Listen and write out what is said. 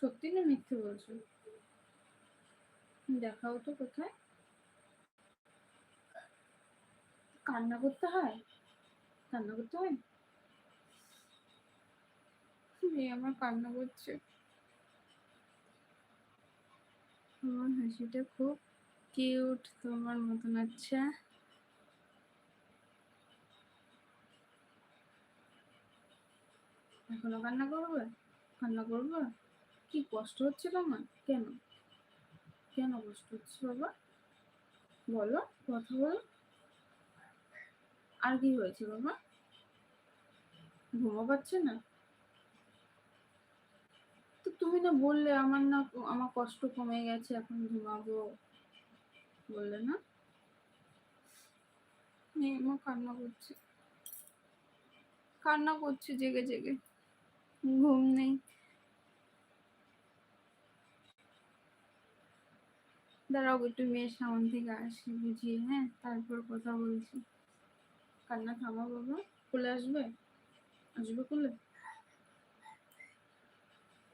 সত্যি না মিথ্যে বলছো? দেখাও তো কোথায়। কান্না করতে হয়? কান্না করতে হয়? মেয়ে আমার কান্না করছে। তোমার হাসিটা খুব কিউট, তোমার মতন। আচ্ছা, এখনো কান্না করবে? কান্না করবে? কি কষ্ট হচ্ছে তোমার? কেন? কেন কষ্ট হচ্ছে বাবা? বলো, কথা বলো। আর কি হয়েছে বাবা? ঘুমো পাচ্ছে না? তো তুমি না বললে আমার না, আমার কষ্ট কমে গেছে, এখন ঘুমাবো, বললে না? মেয়ে আমার কান্না করছে, কান্না করছে জেগে জেগে, ঘুম নেই। দাঁড়াও একটু মেয়ের সামন থেকে আসি বুঝিয়ে, হ্যাঁ, তারপর কথা বলছি। কান্না থামা বাবা। কোলে আসবে? আসবে কোলে?